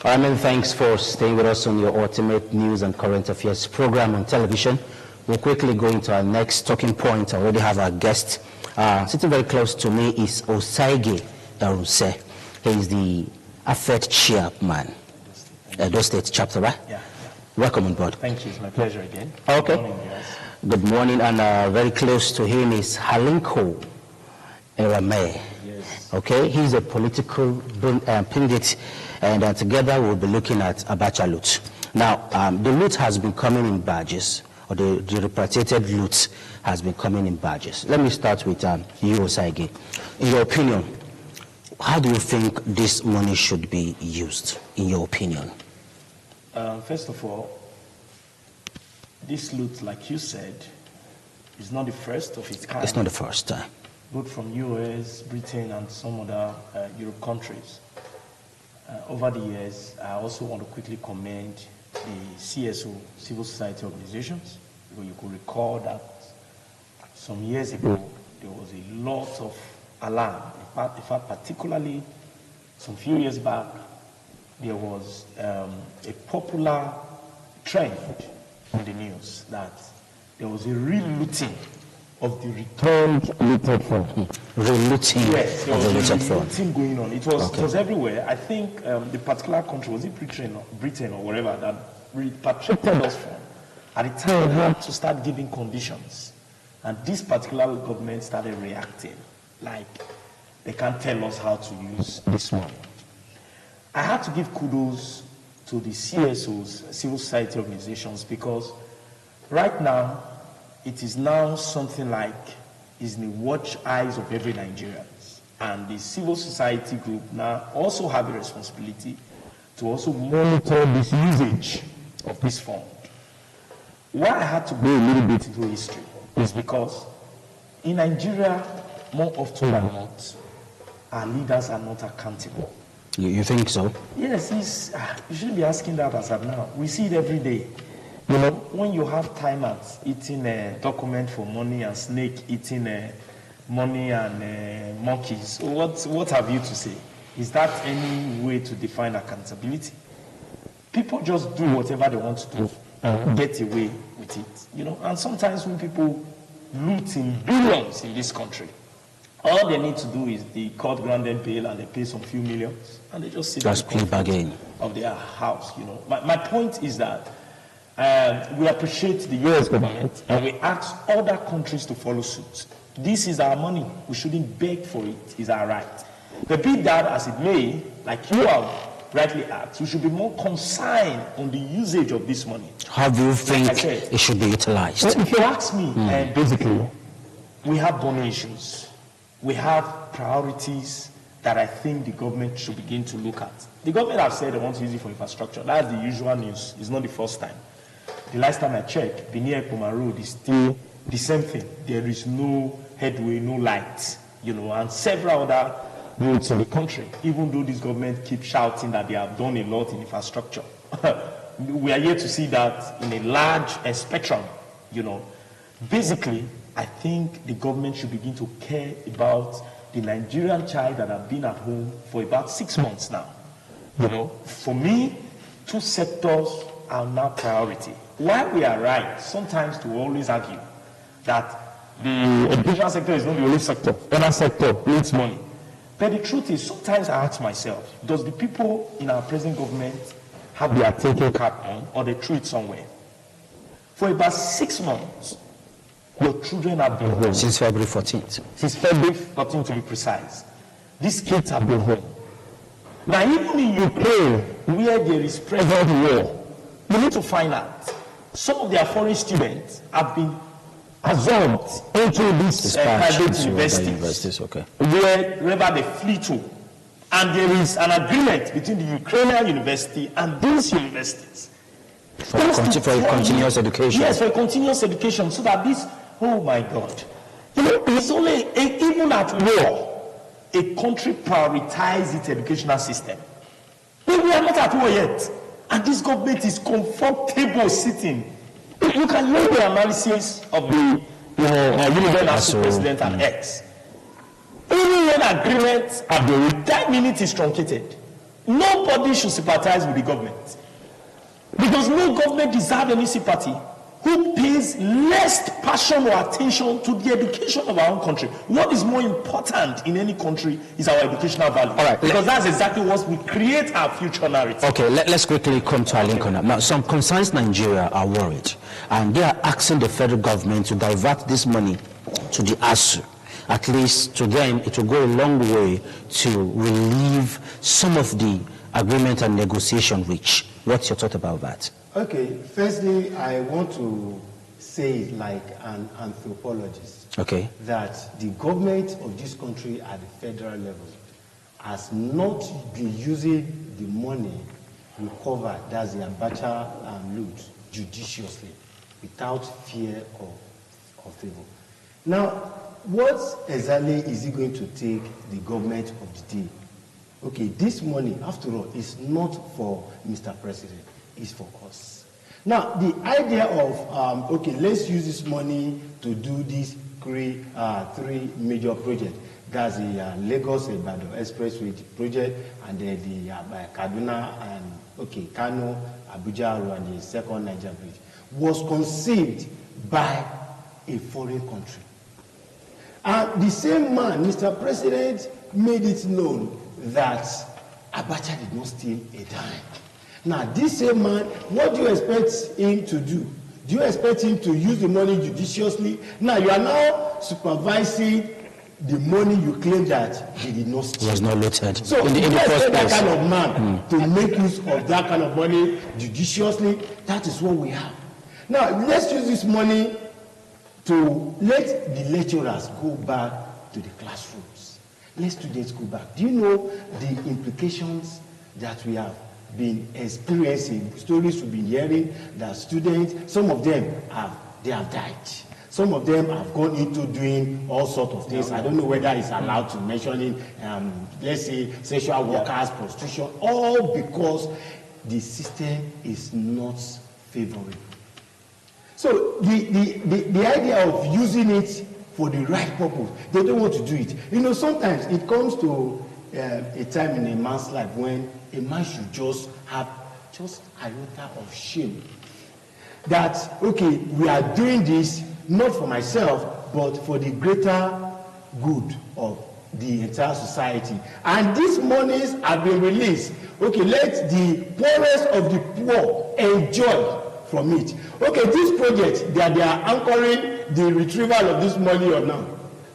Many thanks for staying with us on your ultimate news and current affairs program on television. We'll quickly go into our next talking point. I already have our guest. Sitting very close to me is Osaige Daruse. He is the AFET chairman, Edo State chapter, right? Yeah. Welcome on board. Thank you. It's my pleasure again. Okay. Good morning, guys. Good morning, and very close to him is Halinko Erame. Yes. Okay, he's a political pundit, and together we'll be looking at Abacha loot. Now, the loot has been coming in badges, or the repatriated loot has been coming in badges. Let me start with you, Osaige. In your opinion, how do you think this money should be used, in your opinion? First of all, this loot, like you said, is not the first of its kind. It's not the first time. Both from US, Britain, and some other Europe countries. Over the years, I also want to quickly commend the CSO, civil society organizations. You could recall that some years ago, there was a lot of alarm. In fact, particularly some few years back, there was a popular trend in the news that there was a re-looting of the returned looted fund. Re-looting yes, there of the was looted fund. re-looting going on. It was everywhere. I think the particular country, was it Britain or whatever, that repatriated us from, at the time had to start giving conditions. And this particular government started reacting, like they can't tell us how to use this money. I had to give kudos to the CSOs, civil society organizations, because right now, it is now something like is in the watch eyes of every Nigerian. And the civil society group now also have a responsibility to also monitor this usage of this fund. Why I had to go a little bit into history is because in Nigeria, more often than not, our leaders are not accountable. You think so? Yes, you shouldn't be asking that as of now. We see it every day. You know, when you have timers eating a document for money and snake eating money and monkeys, what have you to say? Is that any way to define accountability? People just do whatever they want to do and get away with it. You know, and sometimes when people loot in billions in this country, all they need to do is the court-granted bail and they pay some few millions and they just sit in the comfort of their house. You know, my point is that we appreciate the U.S. government and we ask other countries to follow suit. This is our money. We shouldn't beg for it. It's our right. But be that as it may, like you have rightly asked, we should be more concerned on the usage of this money. How do you think it should be utilized? Well, if you ask me, basically, we have burning issues. We have priorities that I think the government should begin to look at. The government have said they want to use it for infrastructure. That's the usual news. It's not the first time. The last time I checked, Benin-Ekpoma Road is still the same thing. There is no headway, no light, you know, and several other roads in the country, even though this government keeps shouting that they have done a lot in infrastructure. We are yet to see that in a large spectrum, you know. Basically, I think the government should begin to care about the Nigerian child that have been at home for about 6 months now. You know, for me, two sectors are now priority. While we are right, sometimes to always argue that the education sector is not the only sector. Other sector needs money. But the truth is, sometimes I ask myself, does the people in our present government have their thinking cap on, or they threw it somewhere? For about 6 months, your children have been home. Since February 14th. Since February 14th, to be precise. These kids have been home. Now, even in Ukraine, where there is present war, you need to find out. Some of their foreign students have been absorbed into these private universities, wherever they flee to. And there is an agreement between the Ukrainian university and these universities. For continuous education. Yes, for continuous education, so that this, oh my God. You know, it's only, even at war, a country prioritizes its educational system. We are not at war yet. And this government is comfortable sitting. You can hear the analysis of the Universal President and X. Even when agreements are being, that minute is truncated. Nobody should sympathize with the government. Because no government deserves any sympathy who pays less passion or attention to the education of our own country. What is more important in any country is our educational value. All right, because that's exactly what will create our future narrative. Okay, let's quickly come to our link on that. Now, some concerns Nigeria are worried, and they are asking the federal government to divert this money to the ASU. At least to them, it will go a long way to relieve some of the agreement and negotiation reach. What's your thought about that? Okay, firstly, I want to say it like an anthropologist. Okay. That the government of this country at the federal level has not been using the money recovered, that's the Abacha loot, judiciously, without fear of favor. Now, what exactly is it going to take the government of the day? Okay, this money, after all, is not for Mr. President, it's for us. Now, the idea of, okay, let's use this money to do these three major projects. That's the Lagos-Ibadan Expressway project, and then the Kaduna and, okay, Kano, Abuja, and the second Niger bridge, was conceived by a foreign country. And the same man, Mr. President, made it known that Abacha did not steal a dime. Now, this same man, what do you expect him to do? Do you expect him to use the money judiciously? Now, you are now supervising the money you claim that he did not steal. It was not looted. So, in the first place, that kind of man to make use of that kind of money judiciously, that is what we have. Now, let's use this money to let the lecturers go back to the classrooms. Let students go back. Do you know the implications that we have been experiencing? Stories we've been hearing that students, some of them have died. Some of them have gone into doing all sorts of things. I don't know whether it's allowed to mention it, let's say sexual workers, prostitution, all because the system is not favorable. So the idea of using it for the right purpose, they don't want to do it. You know, sometimes it comes to a time in a man's life when a man should just have just a iota of shame. That, okay, we are doing this not for myself, but for the greater good of the entire society. And these monies have been released. Okay, let the poorest of the poor enjoy from it. Okay, this project that they are anchoring the retrieval of this money or now,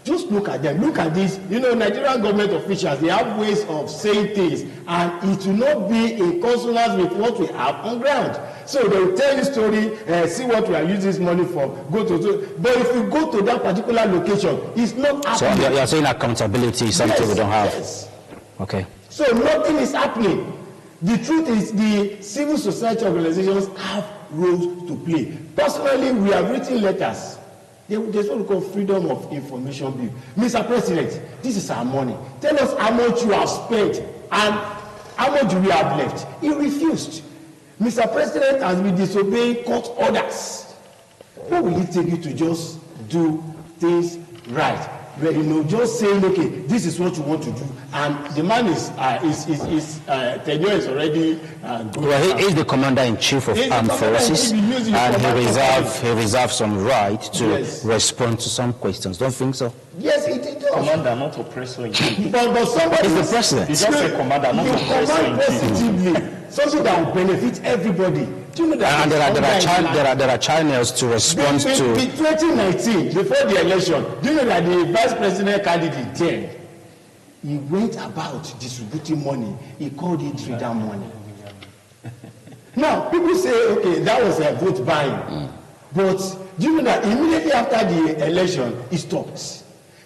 just look at them. Look at this. You know, Nigerian government officials, they have ways of saying things, and it will not be in consonance with what we have on ground. So they will tell you story, see what we are using this money for, go to. But if you go to that particular location, it's not happening. So you're saying accountability is something we don't have. Yes. Okay. So nothing is happening. The truth is the civil society organizations have roles to play. Personally, we have written letters. There's what we call freedom of information bill. Mr. President, this is our money. Tell us how much you have spent and how much we have left. He refused. Mr. President has been disobeying court orders. What will it take you to just do things right? Where, you know, just saying, okay, this is what you want to do, and the man tenure is already going. Well, he is the commander-in-chief of armed forces, and he reserves some right to respond to some questions. Don't think so? Yes, it does. Commander, not oppressor in chief. But somebody is the president. You just say commander, not oppressor in chief. Positively, something that will benefit everybody. Do you know that? And there are channels to respond to. In 2019, before the election, do you know that the vice president candidate then, he went about distributing money. He called it trader money. Now, people say, okay, that was a vote buying. But do you know that immediately after the election, it stopped?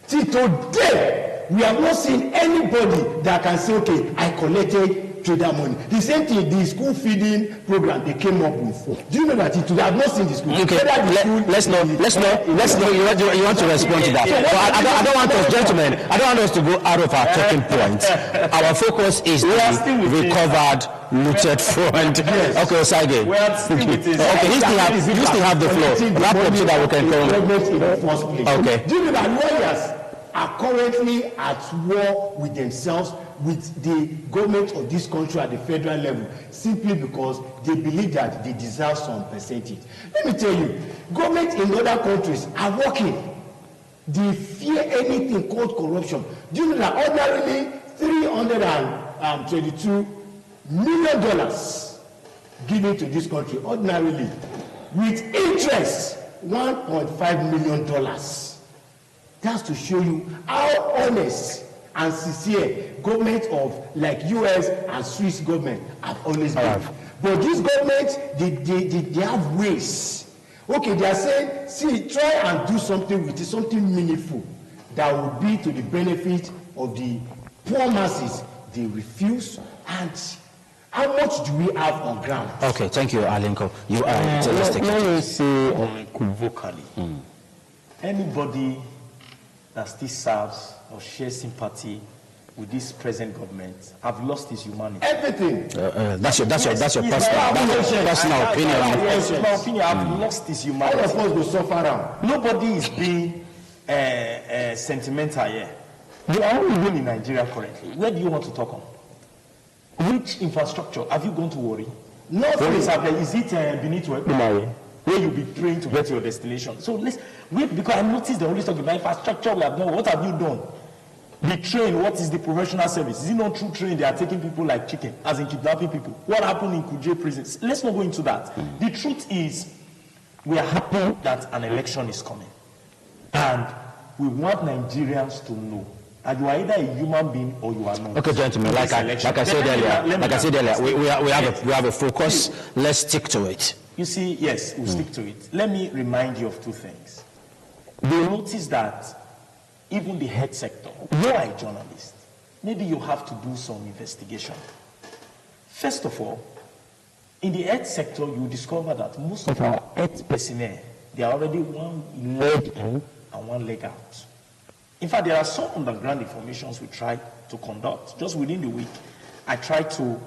Till today, we have not seen anybody that can say, okay, I collected trader money. The same thing, the school feeding program they came up with. Do you know that I have not seen the school? Okay, let's know. You want to respond to that. But I don't want us, gentlemen, I don't want us to go out of our talking point. Our focus is the recovered, looted fund. Okay, Osage. Okay, you still have the floor. Wrap up so that we can go. Okay. Do you know that lawyers are currently at war with themselves, with the government of this country at the federal level, simply because they believe that they deserve some percentage. Let me tell you, government in other countries are working. They fear anything called corruption. Do you know that ordinarily $322 million given to this country, ordinarily, with interest $1.5 million. That's to show you how honest and sincere government of like US and Swiss government have always been. But this government, they have ways. Okay, they are saying, see, try and do something with it, something meaningful that will be to the benefit of the poor masses. They refuse. And how much do we have on ground? Okay, thank you, Alinko. You are let me say unequivocally, anybody that still serves or shares sympathy with this present government have lost his humanity. Everything. That's your personal opinion. Yes, my opinion. I've lost his humanity. All of us will suffer now. Nobody is being sentimental here. You are only living in Nigeria currently. Where do you want to talk on? Which infrastructure have you gone to worry? Nothing. Is it Benito where you'll be praying to get to your destination? So let's wait, because I noticed they always talk about infrastructure. We have done. What have you done? The train, what is the professional service? Is it not true train? They are taking people like chicken, as in kidnapping people. What happened in Kuje prisons? Let's not go into that. The truth is, we are happy that an election is coming. And we want Nigerians to know that you are either a human being or you are not. Okay, gentlemen, like I said earlier, we have a focus. Let's stick to it. You see, yes, we'll stick to it. Let me remind you of two things. You notice that even the health sector, you are a journalist. Maybe you have to do some investigation. First of all, in the health sector, you discover that most of our health personnel, they are already one leg in and one leg out. In fact, there are some underground informations we try to conduct. Just within the week, I tried to,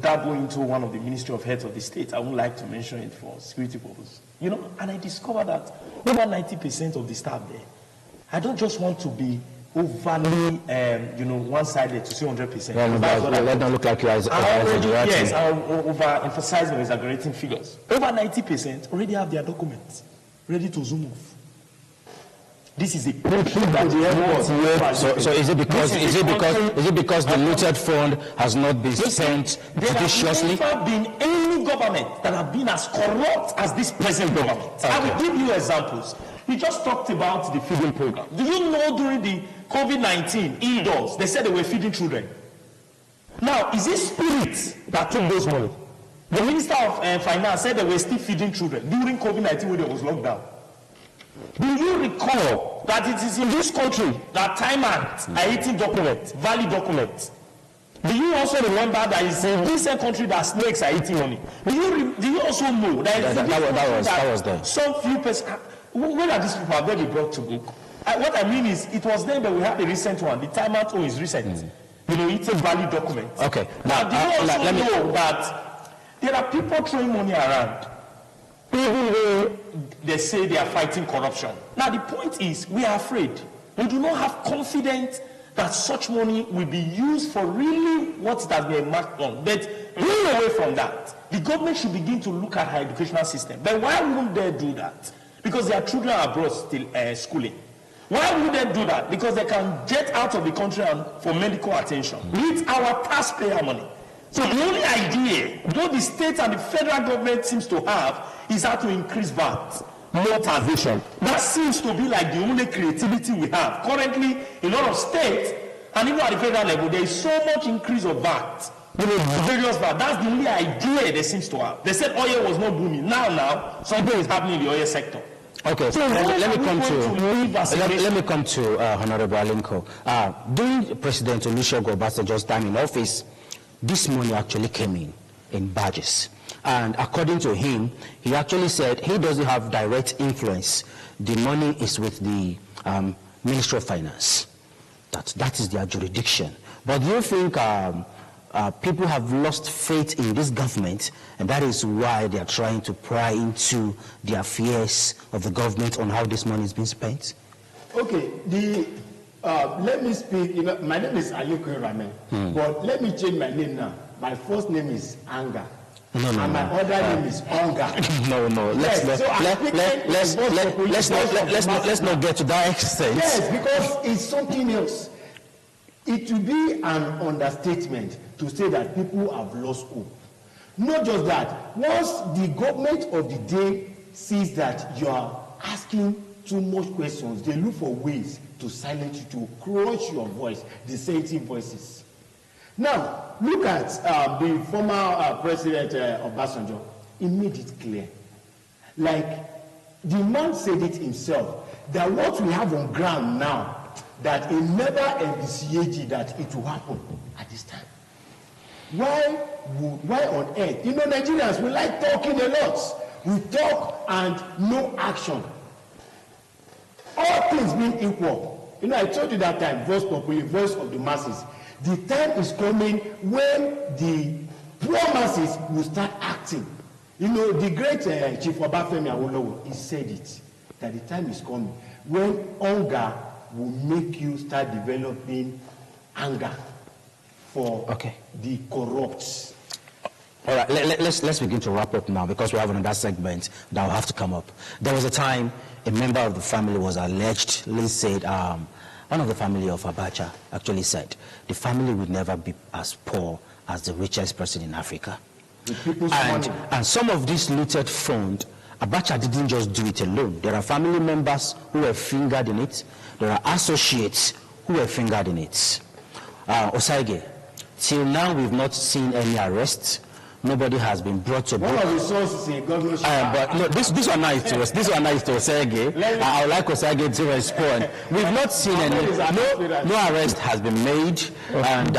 dabble into one of the Ministry of Health of the state. I wouldn't like to mention it for security purposes. And I discovered that over 90% of the staff there, I don't just want to be overly, one-sided to say 100%. Let not look like you are exaggerating. Yes, I overemphasize or exaggerating figures. Over 90% already have their documents ready to zoom off. This is a country that So is it because the looted fund has not been spent judiciously? There have never been any government that have been as corrupt as this present government. Okay. I will give you examples. We just talked about the feeding program. Do you know during the COVID-19 indoors, they said they were feeding children? Now, is it spirit that took those money? The Minister of Finance said they were still feeding children during COVID-19 when there was lockdown. Do you recall that it is in this country that time are eating documents, valid documents? Do you also remember that it's in this country that snakes are eating money? Do you also know that that was there? Some few persons, when are these people have been brought to book? What I mean is, it was then that we had a recent one. The time out is recent. It's a valid document. Okay. Now, do you also know that there are people throwing money around, even though they say they are fighting corruption? Now, the point is, we are afraid. We do not have confidence that such money will be used for really what it has been marked on. But going away from that, the government should begin to look at our educational system. But why wouldn't they do that? Because their children are abroad still schooling. Why would they do that? Because they can get out of the country for medical attention with our taxpayer money. So the only idea, though the state and the federal government seems to have, is how to increase VAT, more taxation. That seems to be like the only creativity we have. Currently, in a lot of states, and even at the federal level, there is so much increase of VAT. Various VAT. That's the only idea they seems to have. They said oil was not booming. Now, something is happening in the oil sector. Okay, so let me come to Honorable Alinko. During President Olusegun Obasanjo's time in office, this money actually came in badges. And according to him, he actually said he doesn't have direct influence. The money is with the Ministry of Finance. That is their jurisdiction. But do you think people have lost faith in this government, and that is why they are trying to pry into the affairs of the government on how this money is being spent? Okay, the let me speak. My name is Aliko Ramen, but let me change my name now. My first name is Anga. No, and my other name is Onga. No. Let's not get to that extent. Yes, because it's something else. It will be an understatement to say that people have lost hope. Not just that. Once the government of the day sees that you are asking too much questions, they look for ways to silence you, to crush your voice, dissenting voices. Now, look at the former president Obasanjo. He made it clear. Like, the man said it himself, that what we have on ground now, that he never envisaged that it will happen at this time. Why on earth? Nigerians, we like talking a lot. We talk and no action. All things being equal. I told you that time, voice populi, voice of the masses. The time is coming when the poor masses will start acting. The great Chief Obafemi Awolowo, he said it, that the time is coming when hunger will make you start developing anger for the corrupt. All right, let's begin to wrap up now, because we have another segment that will have to come up. There was a time a member of the family was allegedly said, one of the family of Abacha actually said, the family will never be as poor as the richest person in Africa. And some of this looted fund, Abacha didn't just do it alone. There are family members who were fingered in it. There are associates who were fingered in it. Osaige, till now we've not seen any arrests. Nobody has been brought to book. One of the sources in government. But no, this one now is to Osaige. I would like Osaige to respond. We've not seen any. No arrest has been made, and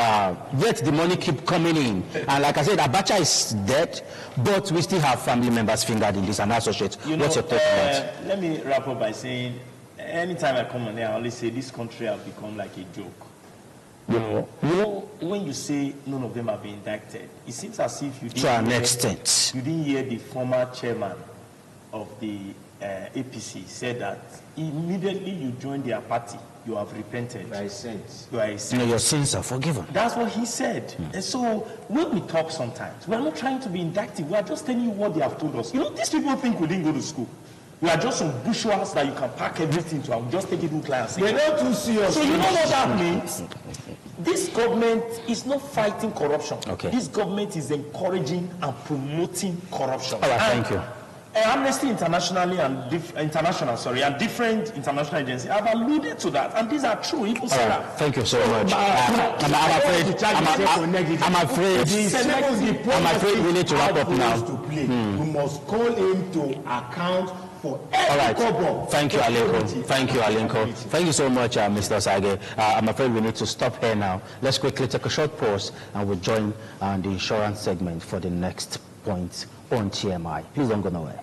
yet the money keep coming in. And like I said, Abacha is dead, but we still have family members fingered in this and associates. What's your take on that? Let me wrap up by saying, anytime I come on there, I always say this country has become like a joke. When you say none of them have been indicted, it seems as if you didn't hear the former chairman of the APC said that immediately you joined their party, you have repented. You are a saint. Your sins are forgiven. That's what he said. And so when we talk sometimes, we're not trying to be indicted. We are just telling you what they have told us. These people think we didn't go to school. We are just some bourgeois that you can pack everything to, and we just take it to class. They're not too serious. So you know what that means? This government is not fighting corruption. This government is encouraging and promoting corruption. All right, thank you. Amnesty International and different international agencies have alluded to that, and these are true. People say that. Thank you so much. I'm afraid we need to wrap up now. We must call him to account for every kobo. Thank you, Alinko. Thank you so much, Mr. Osaige. I'm afraid we need to stop here now. Let's quickly take a short pause, and we'll join the insurance segment for the next point on TMI. Please don't go nowhere.